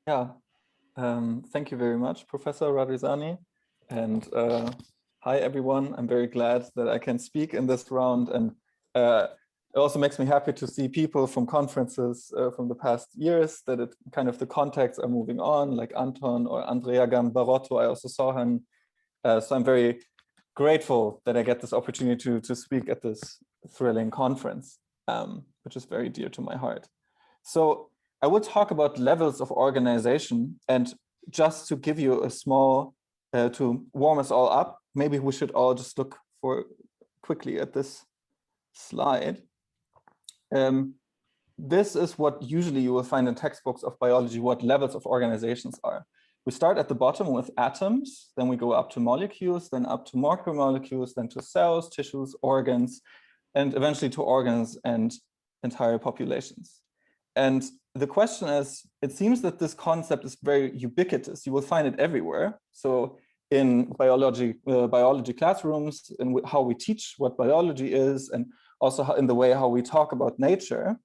Yeah, thank you very much, Professor Radrizani. And hi, everyone. I'm very glad that I can speak in this round. And it also makes me happy to see people from conferences from the past years, that it kind of the contacts are moving on, like Anton or Andrea Gambarotto. I also saw him. So I'm very grateful that I get this opportunity to speak at this thrilling conference, which is very dear to my heart. So I will talk about levels of organization, and just to give you a small, to warm us all up, maybe we should all just look for quickly at this slide. This is what usually you will find in textbooks of biology, what levels of organizations are. We start at the bottom with atoms, then we go up to molecules, then up to macromolecules, then to cells, tissues, organs, and eventually to organs and entire populations. And the question is, it seems that this concept is very ubiquitous. You will find it everywhere. So in biology classrooms, in how we teach what biology is, and also in the way how we talk about nature.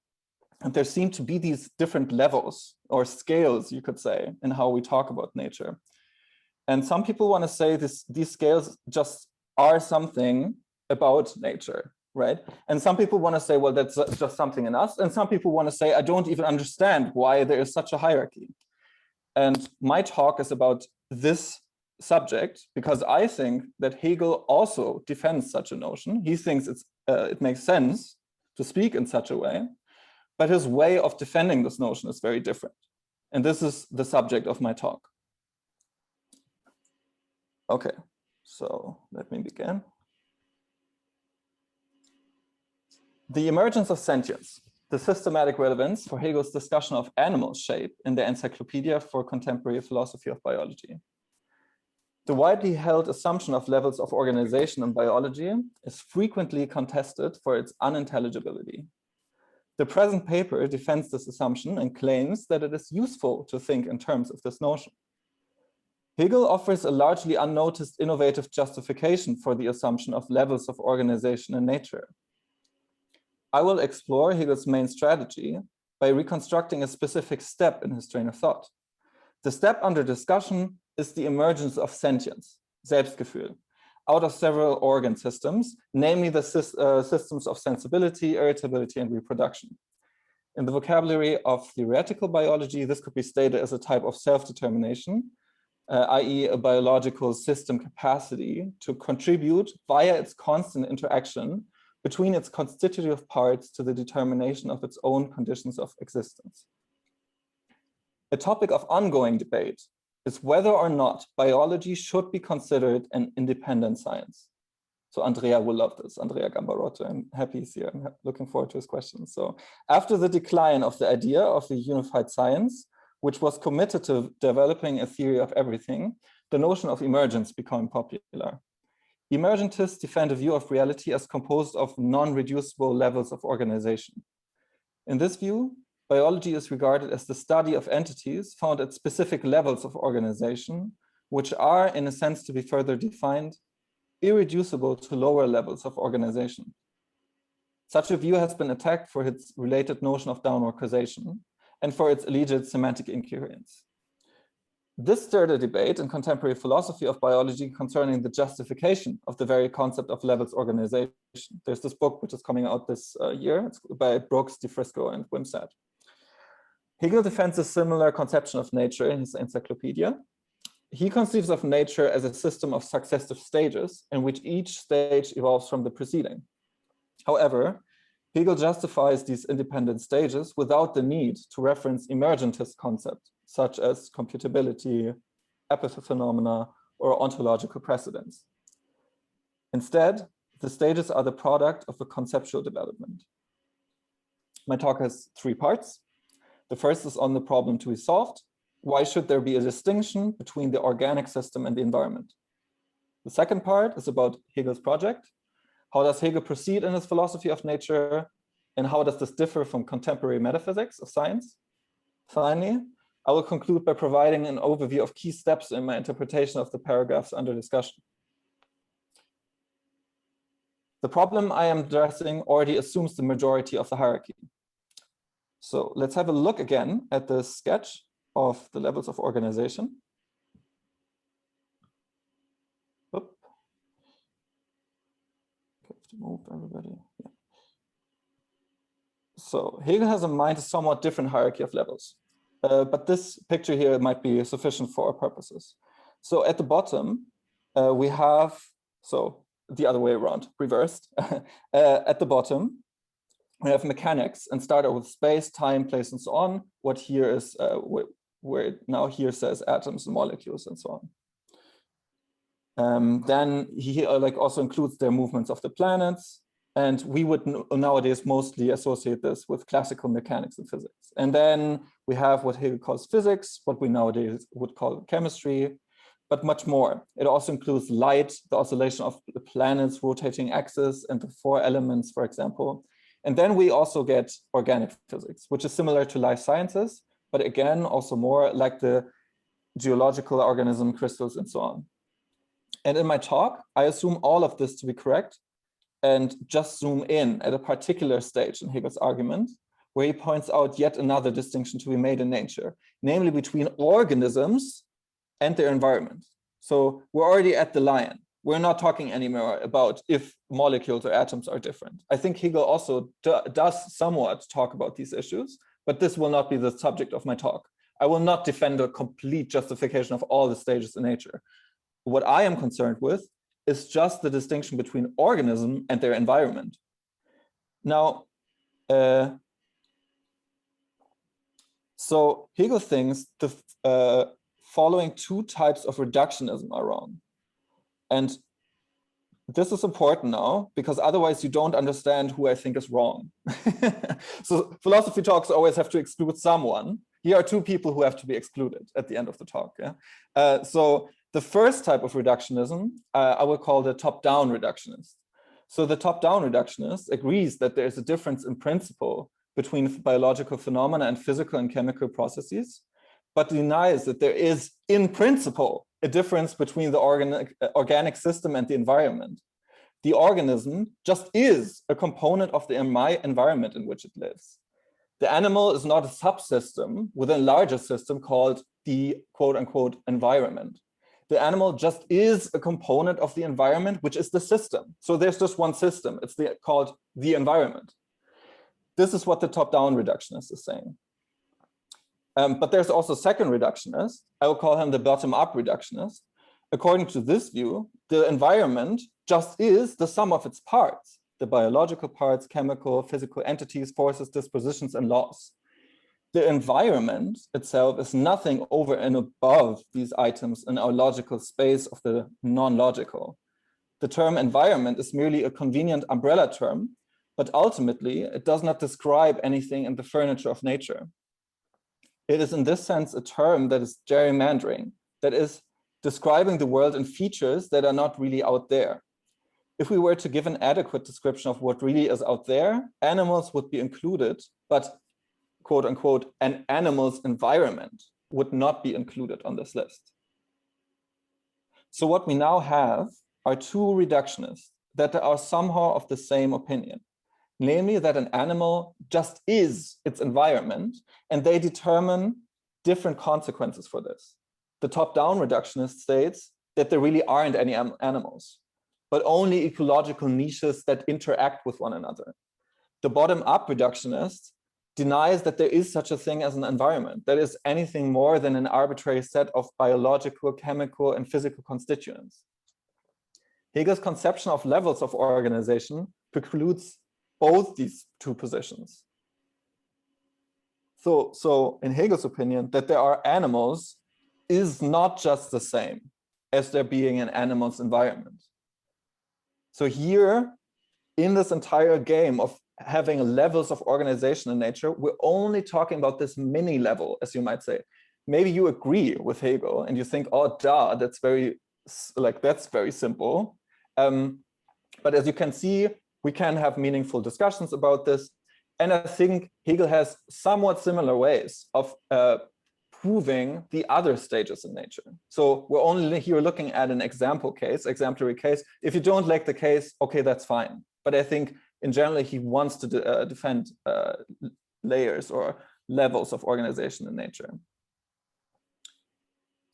And there seem to be these different levels or scales, you could say, in how we talk about nature. And some people want to say these scales just are something about nature, right? And some people want to say, well, that's just something in us. And some people want to say, I don't even understand why there is such a hierarchy. And my talk is about this subject, because I think that Hegel also defends such a notion. He thinks it makes sense to speak in such a way, but his way of defending this notion is very different. And this is the subject of my talk. Okay, so let me begin. The emergence of sentience, the systematic relevance for Hegel's discussion of animal shape in the Encyclopedia for Contemporary Philosophy of Biology. The widely held assumption of levels of organization in biology is frequently contested for its unintelligibility. The present paper defends this assumption and claims that it is useful to think in terms of this notion. Hegel offers a largely unnoticed innovative justification for the assumption of levels of organization in nature. I will explore Hegel's main strategy by reconstructing a specific step in his train of thought. The step under discussion is the emergence of sentience, Selbstgefühl, out of several organ systems, namely the systems of sensibility, irritability, and reproduction. In the vocabulary of theoretical biology, this could be stated as a type of self-determination, i.e. a biological system capacity to contribute via its constant interaction between its constitutive parts to the determination of its own conditions of existence. A topic of ongoing debate is whether or not biology should be considered an independent science. So Andrea will love this, Andrea Gambarotto. I'm happy he's here. I'm looking forward to his questions. So after the decline of the idea of the unified science, which was committed to developing a theory of everything, the notion of emergence became popular. Emergentists defend a view of reality as composed of non-reducible levels of organization. In this view, biology is regarded as the study of entities found at specific levels of organization, which are, in a sense to be further defined, irreducible to lower levels of organization. Such a view has been attacked for its related notion of downward causation and for its alleged semantic incoherence. This stirred a debate in contemporary philosophy of biology concerning the justification of the very concept of levels organization. There's this book which is coming out this year. It's by Brooks, DeFrisco, and Wimsatt. Hegel defends a similar conception of nature in his encyclopedia. He conceives of nature as a system of successive stages in which each stage evolves from the preceding. However, Hegel justifies these independent stages without the need to reference emergentist concepts, such as computability, epiphenomena, or ontological precedents. Instead, the stages are the product of a conceptual development. My talk has 3 parts. The first is on the problem to be solved. Why should there be a distinction between the organic system and the environment? The second part is about Hegel's project. How does Hegel proceed in his philosophy of nature? And how does this differ from contemporary metaphysics of science? Finally, I will conclude by providing an overview of key steps in my interpretation of the paragraphs under discussion. The problem I am addressing already assumes the majority of the hierarchy. So let's have a look again at the sketch of the levels of organization. Oop. Have to move everybody. Yeah. So Hegel has in mind a somewhat different hierarchy of levels, but this picture here might be sufficient for our purposes. So at the bottom, we have, so the other way around, reversed. At the bottom, we have mechanics and start out with space, time, place, and so on. What here is, where it now here says atoms and molecules and so on. Then he also includes their movements of the planets. And we would nowadays mostly associate this with classical mechanics and physics. And then we have what Hegel calls physics, what we nowadays would call chemistry, but much more. It also includes light, the oscillation of the planet's rotating axis, and the four elements, for example. And then we also get organic physics, which is similar to life sciences, but again, also more like the geological organism, crystals, and so on. And in my talk, I assume all of this to be correct and just zoom in at a particular stage in Hegel's argument, where he points out yet another distinction to be made in nature, namely between organisms and their environment. So we're already at the line. We're not talking anymore about if molecules or atoms are different. I think Hegel also does somewhat talk about these issues, but this will not be the subject of my talk. I will not defend a complete justification of all the stages in nature. What I am concerned with is just the distinction between organism and their environment. Now, so Hegel thinks the following two types of reductionism are wrong. And this is important now, because otherwise you don't understand who I think is wrong. So philosophy talks always have to exclude someone. Here are two people who have to be excluded at the end of the talk. Yeah? So the first type of reductionism, I will call the top-down reductionist. So the top-down reductionist agrees that there is a difference in principle between biological phenomena and physical and chemical processes, but denies that there is, in principle, a difference between the organic system and the environment. The organism just is a component of the environment in which it lives. The animal is not a subsystem within a larger system called the quote-unquote environment. The animal just is a component of the environment, which is the system. So there's just one system. It's called the environment. This is what the top-down reductionist is saying. But there's also a second reductionist. I will call him the bottom-up reductionist. According to this view, the environment just is the sum of its parts, the biological parts, chemical, physical entities, forces, dispositions, and laws. The environment itself is nothing over and above these items in our logical space of the non-logical. The term environment is merely a convenient umbrella term, but ultimately it does not describe anything in the furniture of nature. It is in this sense a term that is gerrymandering, that is describing the world in features that are not really out there. If we were to give an adequate description of what really is out there, animals would be included, but quote unquote, an animal's environment would not be included on this list. So what we now have are two reductionists that are somehow of the same opinion, namely that an animal just is its environment, and they determine different consequences for this. The top-down reductionist states that there really aren't any animals, but only ecological niches that interact with one another. The bottom-up reductionist denies that there is such a thing as an environment, that is anything more than an arbitrary set of biological, chemical, and physical constituents. Hegel's conception of levels of organization precludes both these two positions. So in Hegel's opinion, that there are animals is not just the same as there being an animal's environment. So here, in this entire game of having levels of organization in nature, we're only talking about this mini level, as you might say. Maybe you agree with Hegel and you think, oh, duh, that's very simple. But as you can see, we can have meaningful discussions about this. And I think Hegel has somewhat similar ways of proving the other stages in nature. So we're only here looking at an exemplary case. If you don't like the case, okay, that's fine. But I think in general, he wants to defend layers or levels of organization in nature.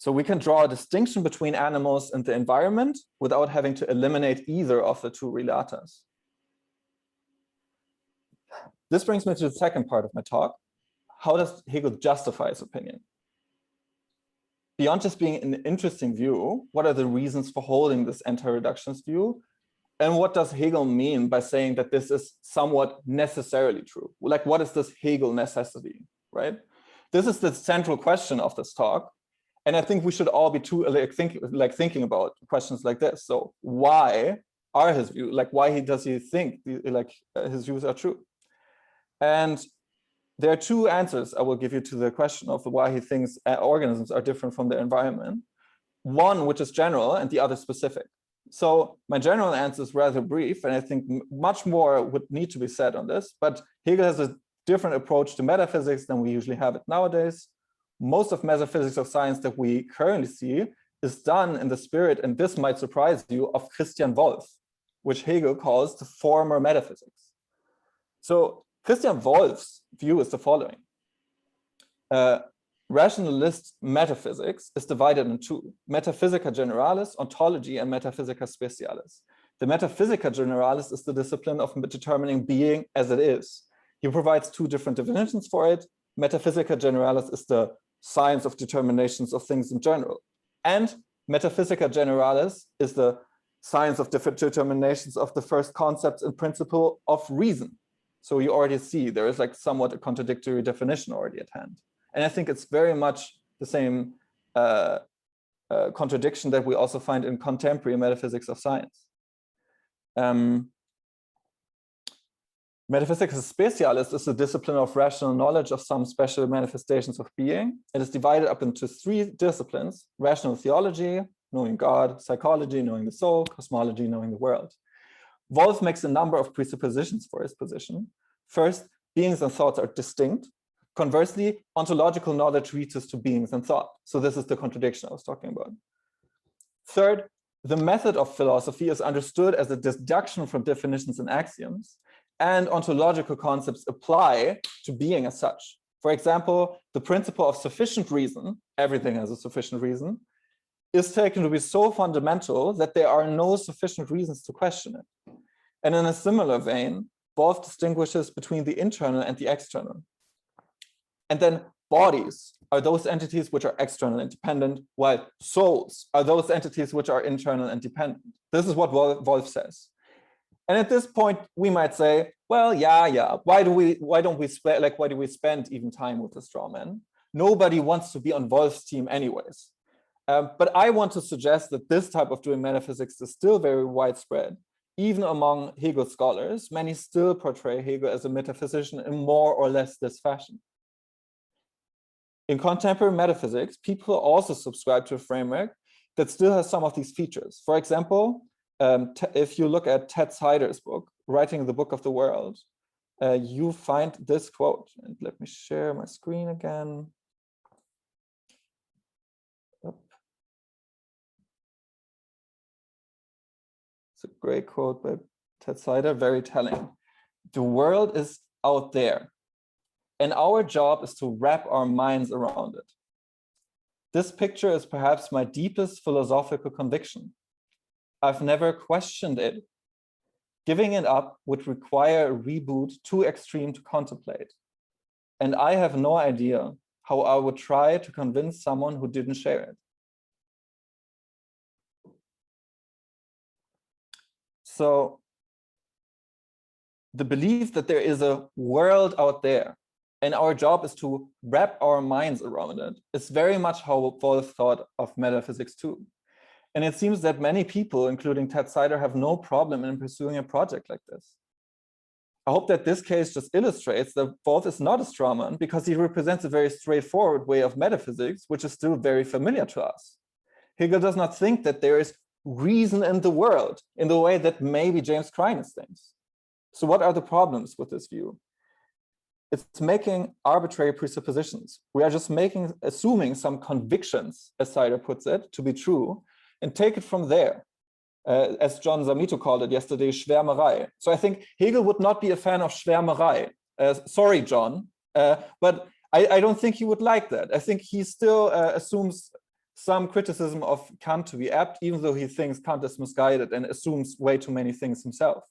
So we can draw a distinction between animals and the environment without having to eliminate either of the two relatas. This brings me to the second part of my talk. How does Hegel justify his opinion? Beyond just being an interesting view, what are the reasons for holding this anti-reductionist view? And what does Hegel mean by saying that this is somewhat necessarily true? Like, what is this Hegel necessity, right? This is the central question of this talk. And I think we should all be thinking about questions like this. So why are his views, why does he think his views are true? And there are two answers I will give you to the question of why he thinks organisms are different from their environment. One, which is general, and the other specific. So my general answer is rather brief, and I think much more would need to be said on this, but Hegel has a different approach to metaphysics than we usually have it nowadays. Most of metaphysics of science that we currently see is done in the spirit, and this might surprise you, of Christian Wolff, which Hegel calls the former metaphysics. So Christian Wolff's view is the following. Rationalist metaphysics is divided in two: Metaphysica Generalis, ontology, and Metaphysica Specialis. The Metaphysica Generalis is the discipline of determining being as it is. He provides two different definitions for it. Metaphysica Generalis is the science of determinations of things in general. And Metaphysica Generalis is the science of different determinations of the first concepts and principle of reason. So you already see there is somewhat a contradictory definition already at hand. And I think it's very much the same contradiction that we also find in contemporary metaphysics of science. Metaphysica Specialis is the discipline of rational knowledge of some special manifestations of being. It is divided up into three disciplines: rational theology, knowing God; psychology, knowing the soul; cosmology, knowing the world. Wolff makes a number of presuppositions for his position. First, beings and thoughts are distinct. Conversely, ontological knowledge reaches to beings and thought. So this is the contradiction I was talking about. Third, the method of philosophy is understood as a deduction from definitions and axioms, and ontological concepts apply to being as such. For example, the principle of sufficient reason, everything has a sufficient reason, is taken to be so fundamental that there are no sufficient reasons to question it. And in a similar vein, Wolff distinguishes between the internal and the external. And then bodies are those entities which are external and dependent, while souls are those entities which are internal and dependent. This is what Wolff says. And at this point, we might say, well, yeah, why do we spend even time with the straw man? Nobody wants to be on Wolff's team anyways. But I want to suggest that this type of doing metaphysics is still very widespread. Even among Hegel scholars, many still portray Hegel as a metaphysician in more or less this fashion. In contemporary metaphysics, people also subscribe to a framework that still has some of these features. For example, if you look at Ted Sider's book, Writing the Book of the World, you find this quote. And let me share my screen again. It's a great quote by Ted Sider, very telling. The world is out there, and our job is to wrap our minds around it. This picture is perhaps my deepest philosophical conviction. I've never questioned it. Giving it up would require a reboot too extreme to contemplate. And I have no idea how I would try to convince someone who didn't share it. So the belief that there is a world out there and our job is to wrap our minds around it is very much how Wolff thought of metaphysics too. And it seems that many people, including Ted Sider, have no problem in pursuing a project like this. I hope that this case just illustrates that Wolff is not a straw man because he represents a very straightforward way of metaphysics, which is still very familiar to us. Hegel does not think that there is reason in the world in the way that maybe James Kreines thinks. So what are the problems with this view? It's making arbitrary presuppositions. We are just assuming some convictions, as Sider puts it, to be true, and take it from there. As John Zamito called it yesterday, Schwärmerei. So I think Hegel would not be a fan of Schwärmerei. Sorry, John, but I don't think he would like that. I think he still assumes some criticism of Kant to be apt, even though he thinks Kant is misguided and assumes way too many things himself.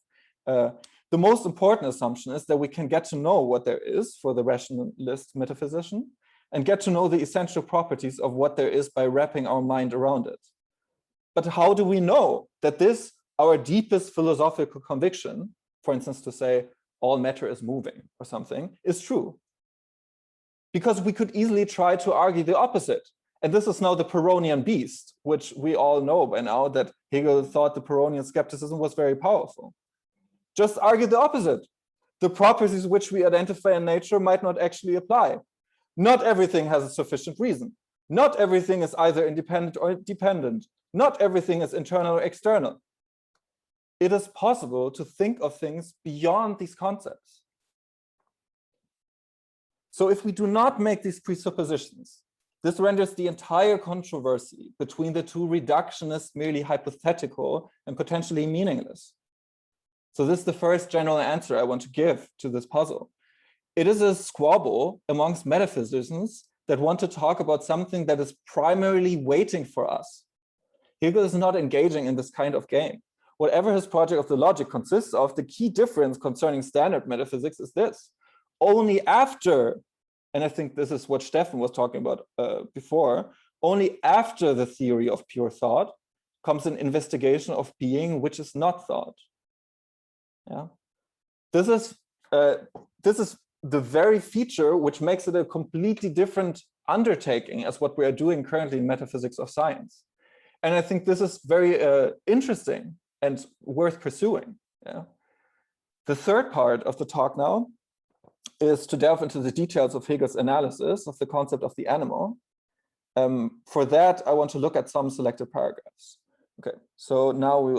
The most important assumption is that we can get to know what there is for the rationalist metaphysician and get to know the essential properties of what there is by wrapping our mind around it. But how do we know that this, our deepest philosophical conviction, for instance, to say all matter is moving or something, is true? Because we could easily try to argue the opposite. And this is now the Pyrrhonian beast, which we all know by now that Hegel thought the Pyrrhonian skepticism was very powerful. Just argue the opposite. The properties which we identify in nature might not actually apply. Not everything has a sufficient reason. Not everything is either independent or dependent. Not everything is internal or external. It is possible to think of things beyond these concepts. So if we do not make these presuppositions, this renders the entire controversy between the two reductionists merely hypothetical and potentially meaningless. So this is the first general answer I want to give to this puzzle. It is a squabble amongst metaphysicians that want to talk about something that is primarily waiting for us. Hegel is not engaging in this kind of game. Whatever his project of the logic consists of, the key difference concerning standard metaphysics is this. Only after, and I think this is what Stefan was talking about before, only after the theory of pure thought comes an investigation of being which is not thought. Yeah, this is the very feature which makes it a completely different undertaking as what we are doing currently in metaphysics of science. And I think this is very interesting and worth pursuing. Yeah. The third part of the talk now is to delve into the details of Hegel's analysis of the concept of the animal. For that, I want to look at some selected paragraphs. Okay, so now we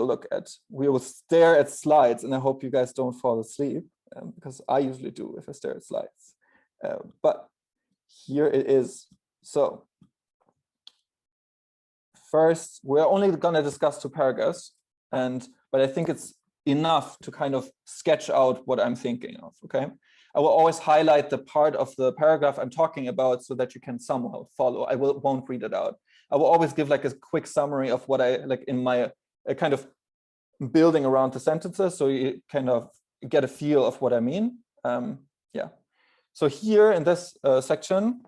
will stare at slides, and I hope you guys don't fall asleep, because I usually do if I stare at slides. But here it is. So first, we're only going to discuss 2 paragraphs, but I think it's enough to kind of sketch out what I'm thinking of. Okay, I will always highlight the part of the paragraph I'm talking about so that you can somehow follow. I won't read it out. I will always give like a quick summary of what I like in my kind of building around the sentences, so you kind of get a feel of what I mean. Yeah. So here in this section,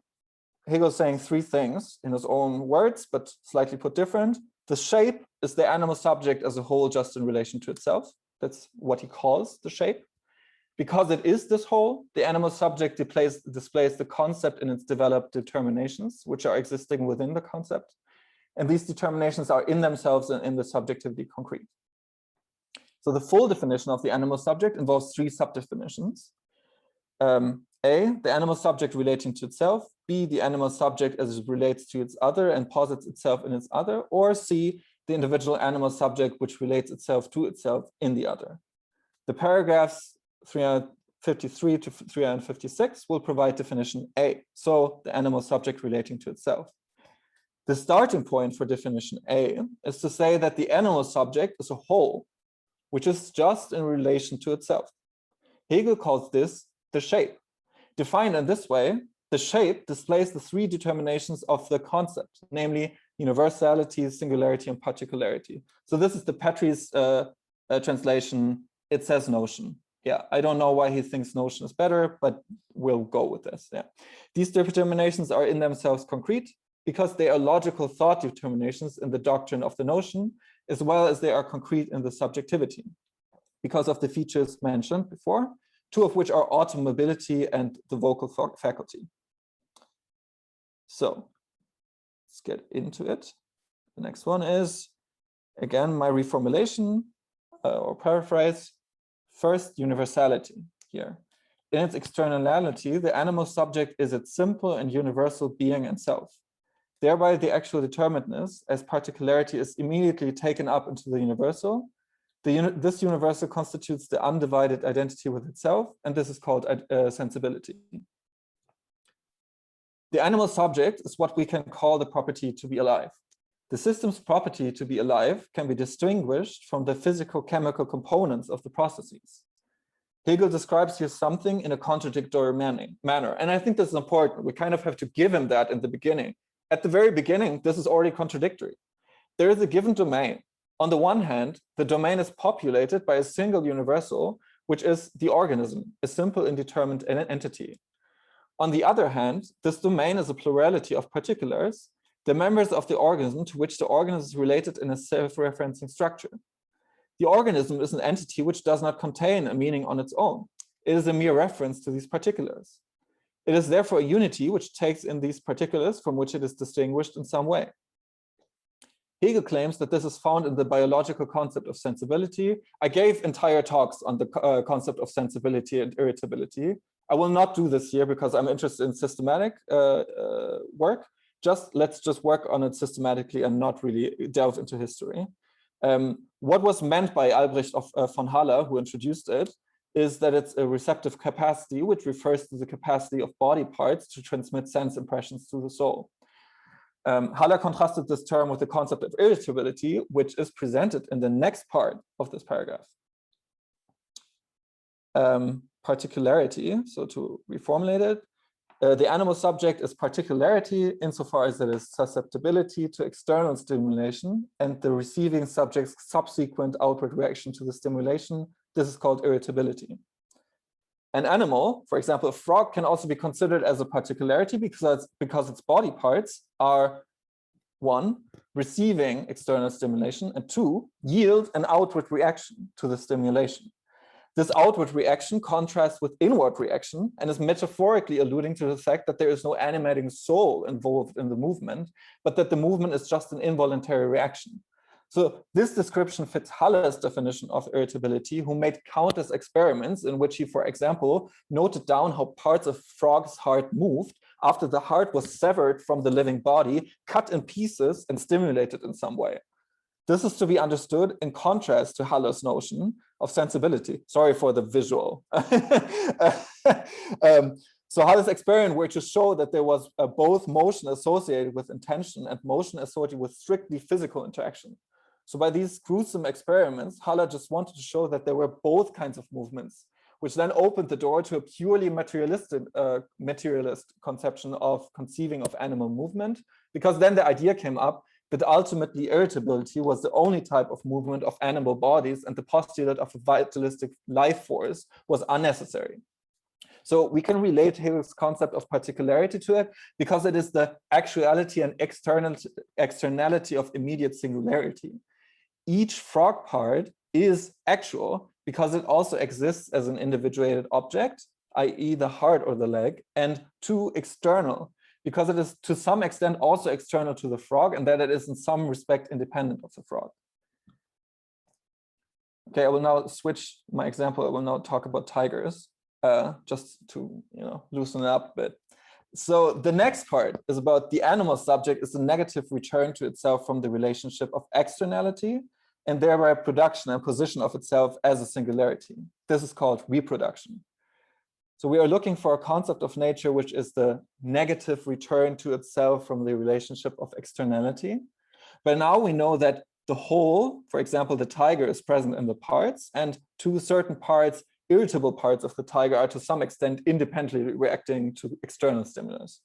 Hegel is saying 3 things in his own words, but slightly put different. The shape is the animal subject as a whole, just in relation to itself. That's what he calls the shape. Because it is this whole, the animal subject displays the concept in its developed determinations, which are existing within the concept. And these determinations are in themselves and in the subjectivity concrete. So the full definition of the animal subject involves 3 subdefinitions. A, the animal subject relating to itself. B, the animal subject as it relates to its other and posits itself in its other. Or C, the individual animal subject which relates itself to itself in the other. The paragraphs 353 to 356 will provide definition A, so the animal subject relating to itself. The starting point for definition A is to say that the animal subject is a whole, which is just in relation to itself. Hegel calls this the shape. Defined in this way, the shape displays the 3 determinations of the concept, namely universality, singularity, and particularity. So this is the Petrie's translation. It says notion. Yeah, I don't know why he thinks notion is better, but we'll go with this. Yeah, these determinations are in themselves concrete because they are logical thought determinations in the doctrine of the notion, as well as they are concrete in the subjectivity because of the features mentioned before, 2 of which are automobility and the vocal faculty. So let's get into it. The next one is, again, my reformulation or paraphrase. First, universality here. In its externality, the animal subject is its simple and universal being and self. Thereby, the actual determinateness as particularity is immediately taken up into the universal. This universal constitutes the undivided identity with itself, and this is called sensibility. The animal subject is what we can call the property to be alive. The system's property to be alive can be distinguished from the physical chemical components of the processes. Hegel describes here something in a contradictory manner. And I think this is important. We kind of have to give him that in the beginning. at the very beginning, this is already contradictory. There is a given domain. On the one hand, the domain is populated by a single universal, which is the organism, a simple indeterminate entity. On the other hand, this domain is a plurality of particulars, the members of the organism to which the organism is related in a self-referencing structure. The organism is an entity which does not contain a meaning on its own. It is a mere reference to these particulars. It is therefore a unity which takes in these particulars from which it is distinguished in some way. Hegel claims that this is found in the biological concept of sensibility. I gave entire talks on the concept of sensibility and irritability. I will not do this here because I'm interested in systematic work. Let's just work on it systematically and not really delve into history. What was meant by Albrecht von Haller, who introduced it, is that it's a receptive capacity, which refers to the capacity of body parts to transmit sense impressions to the soul. Haller contrasted this term with the concept of irritability, which is presented in the next part of this paragraph. Particularity, so to reformulate it, the animal subject is particularity insofar as it is susceptibility to external stimulation and the receiving subject's subsequent outward reaction to the stimulation. This is called irritability. An animal, for example, a frog, can also be considered as a particularity because its body parts are, 1, receiving external stimulation, and 2, yield an outward reaction to the stimulation. This outward reaction contrasts with inward reaction and is metaphorically alluding to the fact that there is no animating soul involved in the movement, but that the movement is just an involuntary reaction. So this description fits Haller's definition of irritability, who made countless experiments in which he, for example, noted down how parts of frog's heart moved after the heart was severed from the living body, cut in pieces, and stimulated in some way. This is to be understood in contrast to Haller's notion of sensibility. Sorry for the visual. So Haller's experiment were to show that there was both motion associated with intention and motion associated with strictly physical interaction. So by these gruesome experiments, Haller just wanted to show that there were both kinds of movements, which then opened the door to a purely materialist conception of conceiving of animal movement, because then the idea came up that ultimately irritability was the only type of movement of animal bodies, and the postulate of a vitalistic life force was unnecessary. So we can relate Hegel's concept of particularity to it because it is the actuality and externality of immediate singularity. Each frog part is actual because it also exists as an individuated object, i.e. the heart or the leg, and 2, external, because it is to some extent also external to the frog, and that it is in some respect independent of the frog. Okay, I will now switch my example. I will now talk about tigers, just to loosen it up a bit. So the next part is about the animal subject is a negative return to itself from the relationship of externality, and thereby production and position of itself as a singularity. This is called reproduction. So we are looking for a concept of nature which is the negative return to itself from the relationship of externality. But now we know that the whole, for example, the tiger is present in the parts, and to certain parts, irritable parts of the tiger are to some extent independently reacting to external stimulus.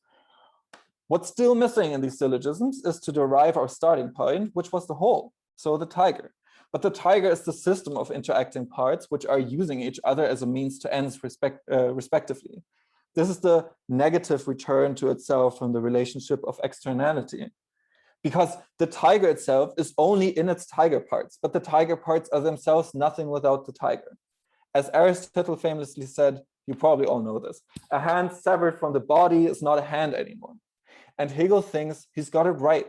What's still missing in these syllogisms is to derive our starting point, which was the whole, so the tiger. But the tiger is the system of interacting parts which are using each other as a means to ends respectively. This is the negative return to itself from the relationship of externality. Because the tiger itself is only in its tiger parts, but the tiger parts are themselves nothing without the tiger. As Aristotle famously said, you probably all know this, a hand severed from the body is not a hand anymore. And Hegel thinks he's got it right.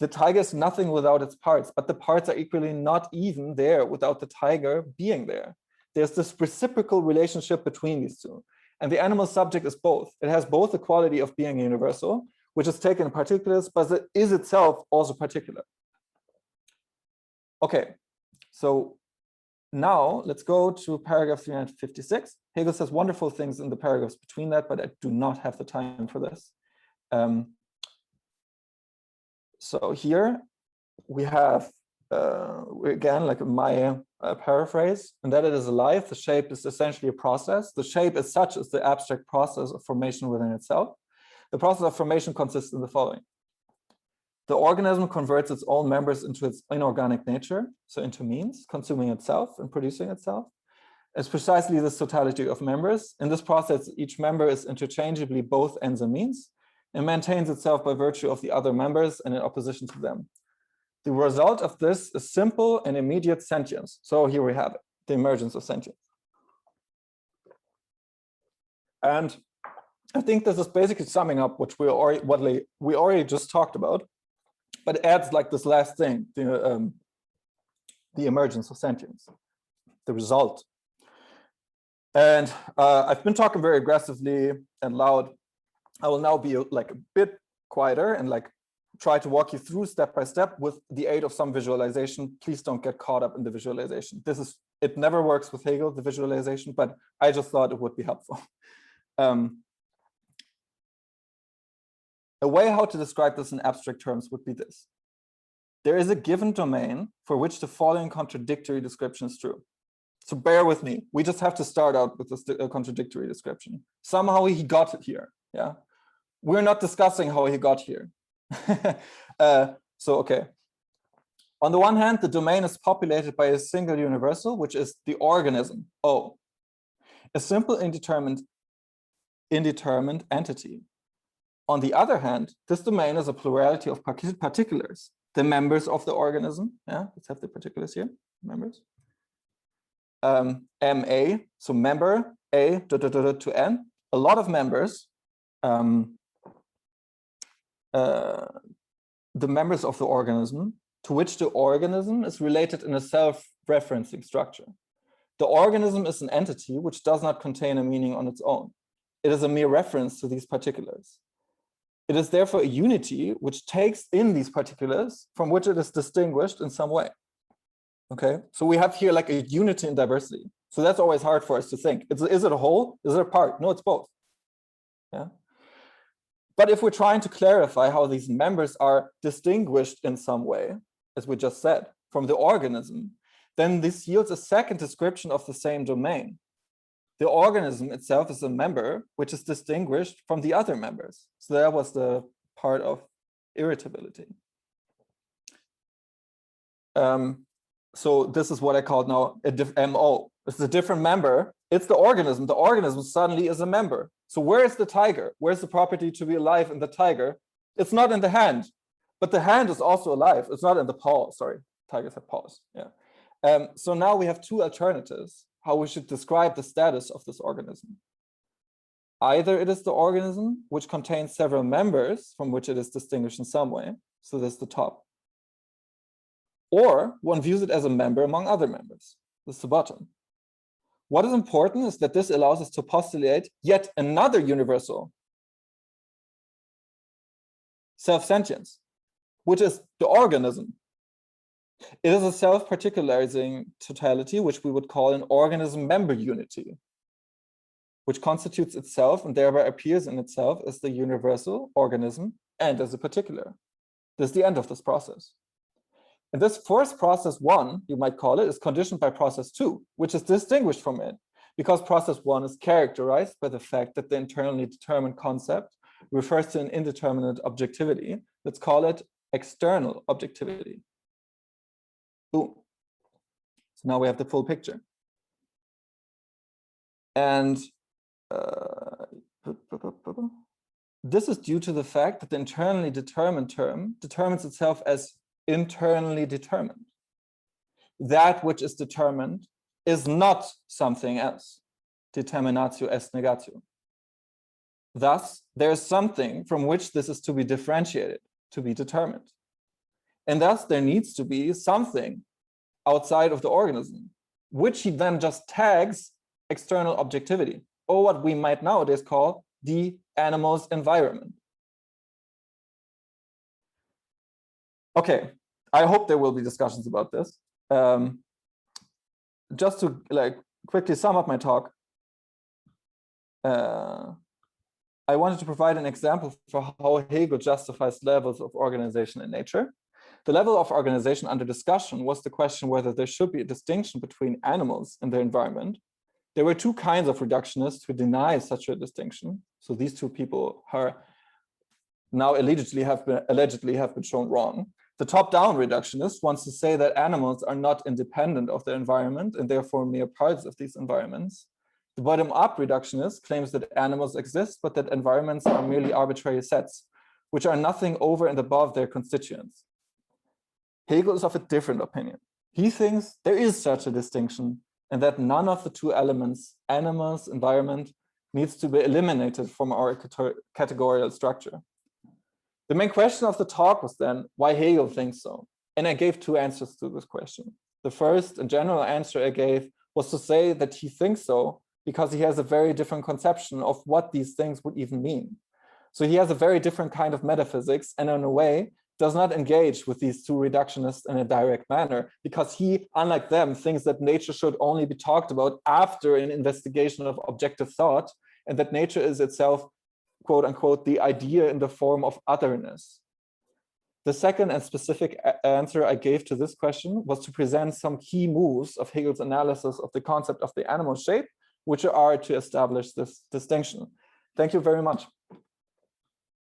The tiger is nothing without its parts, but the parts are equally not even there without the tiger being there. There's this reciprocal relationship between these two. And the animal subject is both. It has both the quality of being universal, which is taken in particulars, but it is itself also particular. Okay, so now let's go to paragraph 356. Hegel says wonderful things in the paragraphs between that, but I do not have the time for this. So here we have, again, like my paraphrase, and that it is alive. The shape is essentially a process. The shape as such is the abstract process of formation within itself. The process of formation consists in the following. The organism converts its own members into its inorganic nature, so into means, consuming itself and producing itself. It's precisely this totality of members. In this process, each member is interchangeably both ends and means, and maintains itself by virtue of the other members and in opposition to them. The result of this is simple and immediate sentience. So here we have it, the emergence of sentience. And I think this is basically summing up what we already just talked about, but it adds like this last thing, the emergence of sentience, the result. And I've been talking very aggressively and loud. I will now be like a bit quieter and like try to walk you through step by step with the aid of some visualization. Please don't get caught up in the visualization. It never works with Hegel, the visualization, but I just thought it would be helpful. A way how to describe this in abstract terms would be this. There is a given domain for which the following contradictory description is true. So bear with me. We just have to start out with this contradictory description. Somehow he got it here. Yeah, we're not discussing how he got here. Okay. On the one hand, the domain is populated by a single universal, which is the organism, O, a simple indeterminate entity. On the other hand, this domain is a plurality of particulars, the members of the organism. Yeah, let's have the particulars here, members. MA, so member, A, to N, a lot of members, the members of the organism, to which the organism is related in a self-referencing structure. The organism is an entity which does not contain a meaning on its own. It is a mere reference to these particulars. It is therefore a unity which takes in these particulars from which it is distinguished in some way. Okay, so we have here like a unity in diversity. So that's always hard for us to think. Is it a whole? Is it a part? No, it's both. Yeah. But if we're trying to clarify how these members are distinguished in some way, as we just said, from the organism, then this yields a second description of the same domain. The organism itself is a member which is distinguished from the other members. So that was the part of irritability. So this is what I call now a MO. It's a different member. It's the organism. The organism suddenly is a member. So where is the tiger? Where's the property to be alive in the tiger? It's not in the hand, but the hand is also alive. It's not in the paw. Sorry, tigers have paws. Yeah. So now we have two alternatives how we should describe the status of this organism. Either it is the organism which contains several members from which it is distinguished in some way. So that's the top. Or one views it as a member among other members. This is the bottom. What is important is that this allows us to postulate yet another universal self-sentience, which is the organism. It is a self-particularizing totality, which we would call an organism-member unity, which constitutes itself and thereby appears in itself as the universal organism and as a particular. This is the end of this process. And this first process one, you might call it, is conditioned by process two, which is distinguished from it, because process one is characterized by the fact that the internally determined concept refers to an indeterminate objectivity. Let's call it external objectivity. Boom. So now we have the full picture. And this is due to the fact that the internally determined term determines itself as internally determined. That which is determined is not something else. Determinatio est negatio. Thus, there is something from which this is to be differentiated, to be determined. And thus, there needs to be something outside of the organism, which he then just tags external objectivity, or what we might nowadays call the animal's environment. Okay, I hope there will be discussions about this. Just to quickly sum up my talk, I wanted to provide an example for how Hegel justifies levels of organization in nature. The level of organization under discussion was the question whether there should be a distinction between animals and their environment. There were two kinds of reductionists who deny such a distinction. So these two people are now allegedly have been shown wrong. The top-down reductionist wants to say that animals are not independent of their environment and therefore mere parts of these environments. The bottom-up reductionist claims that animals exist, but that environments are merely arbitrary sets, which are nothing over and above their constituents. Hegel is of a different opinion. He thinks there is such a distinction and that none of the two elements, animals, environment, needs to be eliminated from our categorical structure. The main question of the talk was then why Hegel thinks so. And I gave two answers to this question. The first and general answer I gave was to say that he thinks so because he has a very different conception of what these things would even mean. So he has a very different kind of metaphysics, and in a way does not engage with these two reductionists in a direct manner, because he, unlike them, thinks that nature should only be talked about after an investigation of objective thought, and that nature is itself, quote unquote, the idea in the form of otherness. The second and specific answer I gave to this question was to present some key moves of Hegel's analysis of the concept of the animal shape, which are to establish this distinction. Thank you very much.